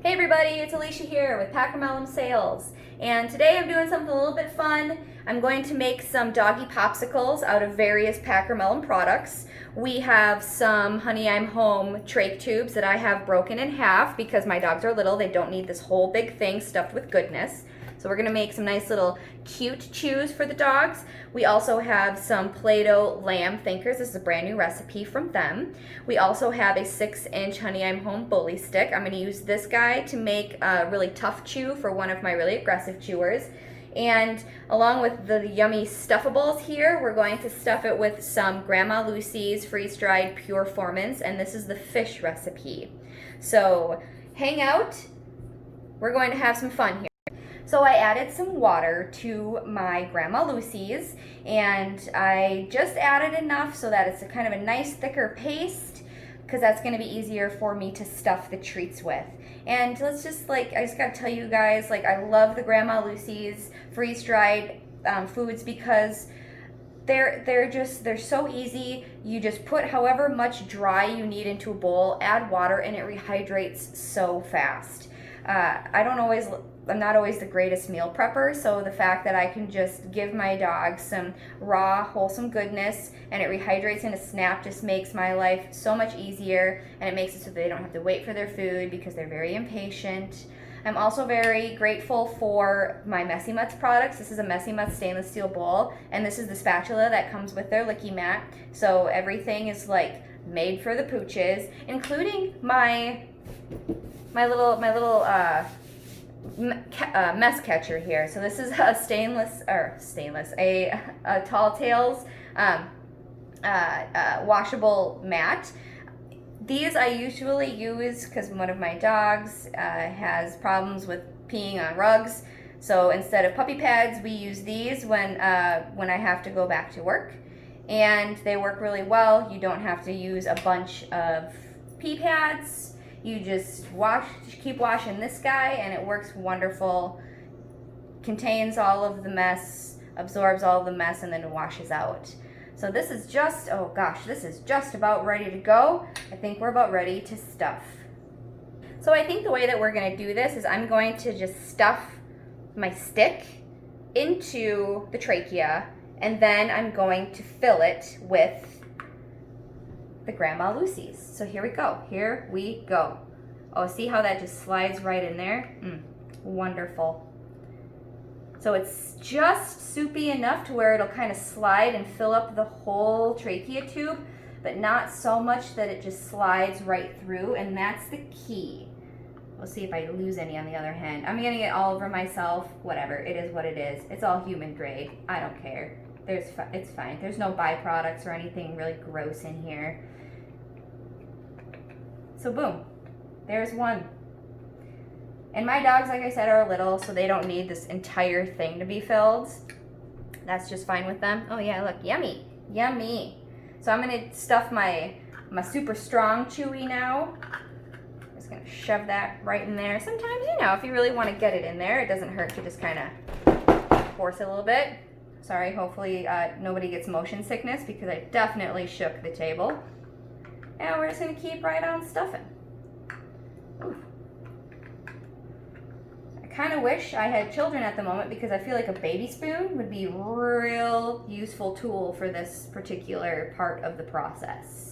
Hey everybody, it's Alisha here with Packer Mellem Sales, and today I'm doing something a little bit fun. I'm going to make some doggy popsicles out of various Packer Mellem products. We have some Honey I'm Home trach tubes that I have broken in half because my dogs are little, they don't need this whole big thing stuffed with goodness. So we're gonna make some nice little cute chews for the dogs. We also have some Play-Doh lamb thinkers. This is a brand new recipe from them. We also have a 6-inch Honey I'm Home bully stick. I'm gonna use this guy to make a really tough chew for one of my really aggressive chewers. And along with the yummy stuffables here, we're going to stuff it with some Grandma Lucy's freeze-dried pure formants, and this is the fish recipe. So hang out, we're going to have some fun here. So I added some water to my Grandma Lucy's, and I just added enough so that it's a kind of a nice thicker paste, because that's going to be easier for me to stuff the treats with. And let's just I just got to tell you guys, I love the Grandma Lucy's freeze-dried foods because they're so easy. You just put however much dry you need into a bowl, add water, and it rehydrates so fast. I'm not always the greatest meal prepper, so the fact that I can just give my dog some raw, wholesome goodness and it rehydrates in a snap just makes my life so much easier, and it makes it so they don't have to wait for their food because they're very impatient. I'm also very grateful for my Messy Mutts products. This is a Messy Mutts stainless steel bowl, and this is the spatula that comes with their licky mat. So everything is made for the pooches, including my little mess catcher here. So this is a a Tall Tales washable mat. These I usually use because one of my dogs has problems with peeing on rugs. So instead of puppy pads, we use these when I have to go back to work, and they work really well. You don't have to use a bunch of pee pads. You just keep washing this guy, and it works wonderful. Contains all of the mess, absorbs all of the mess, and then washes out. So this is this is just about ready to go. I think we're about ready to stuff. So I think the way that we're gonna do this is I'm going to just stuff my stick into the trachea, and then I'm going to fill it with the Grandma Lucy's. So here we go. Oh, see how that just slides right in there? Wonderful. So it's just soupy enough to where it'll kind of slide and fill up the whole trachea tube, but not so much that it just slides right through, and that's the key. We'll see if I lose any on the other hand. I'm getting it all over myself. Whatever, it is what it is. It's all human grade. I don't care. It's fine. There's no byproducts or anything really gross in here. So boom, there's one. And my dogs, like I said, are little, so they don't need this entire thing to be filled. That's just fine with them. Oh yeah, look, yummy, yummy. So I'm gonna stuff my super strong chewy now. Just gonna shove that right in there. Sometimes, if you really want to get it in there, it doesn't hurt to just kind of force it a little bit. Sorry, hopefully nobody gets motion sickness because I definitely shook the table. And we're just gonna keep right on stuffing. Ooh. I kind of wish I had children at the moment because I feel like a baby spoon would be a real useful tool for this particular part of the process.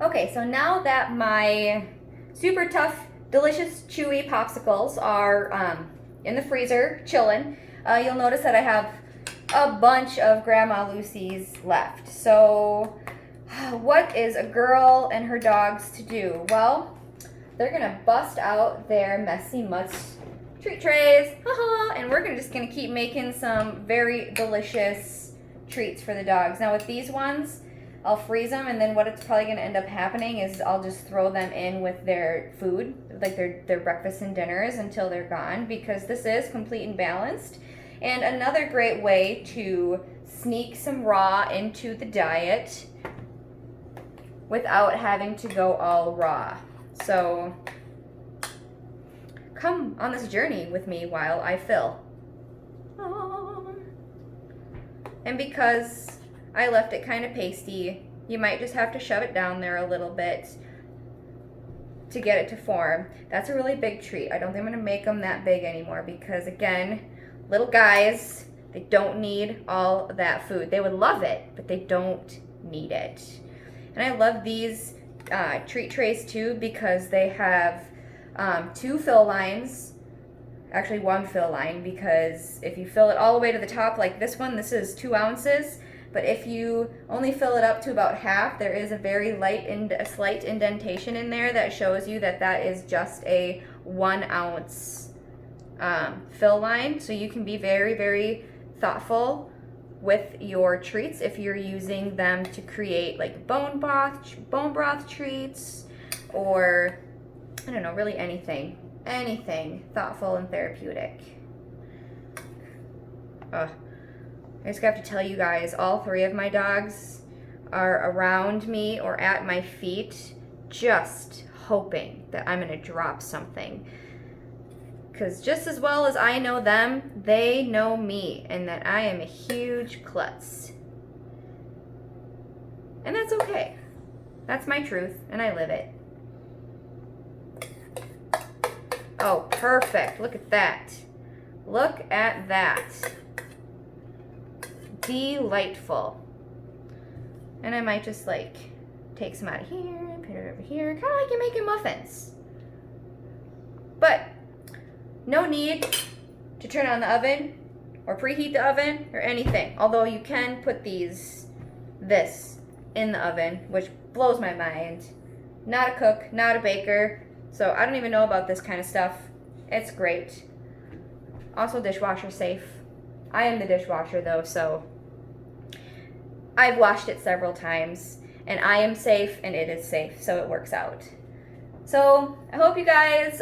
Okay, so now that my super tough, delicious, chewy popsicles are in the freezer chilling, you'll notice that I have a bunch of Grandma Lucy's left. So what is a girl and her dogs to do? Well, they're gonna bust out their messy mutts treat trays, and we're just gonna keep making some very delicious treats for the dogs. Now with these ones, I'll freeze them, and then what it's probably gonna end up happening is I'll just throw them in with their food, like their breakfasts and dinners, until they're gone, because this is complete and balanced. And another great way to sneak some raw into the diet without having to go all raw. So come on this journey with me while I fill. And because I left it kind of pasty, you might just have to shove it down there a little bit to get it to form. That's a really big treat. I don't think I'm going to make them that big anymore because, again, little guys, they don't need all that food. They would love it, but they don't need it. And I love these treat trays too because they have 2 fill lines. Actually, 1 fill line, because if you fill it all the way to the top like this one, this is 2 ounces. But if you only fill it up to about half, there is a very slight indentation in there that shows you that that is just a 1 ounce fill line. So you can be very, very thoughtful with your treats if you're using them to create like bone broth treats, or I don't know, really anything thoughtful and therapeutic. I just have to tell you guys, all 3 of my dogs are around me or at my feet just hoping that I'm gonna drop something. Because just as well as I know them, they know me, and that I am a huge klutz. And that's okay. That's my truth, and I live it. Oh, perfect. Look at that. Look at that. Delightful. And I might just like take some out of here and put it over here, kind of like you're making muffins. But no need to turn on the oven or preheat the oven or anything. Although you can put this in the oven, which blows my mind. Not a cook, not a baker, so I don't even know about this kind of stuff. It's great. Also dishwasher safe. I am the dishwasher though, so I've washed it several times, and I am safe and it is safe, so it works out. So I hope you guys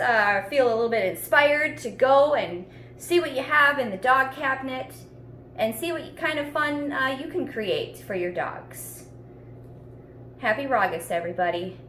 feel a little bit inspired to go and see what you have in the dog cabinet and see what kind of fun you can create for your dogs. Happy Rawgust, everybody.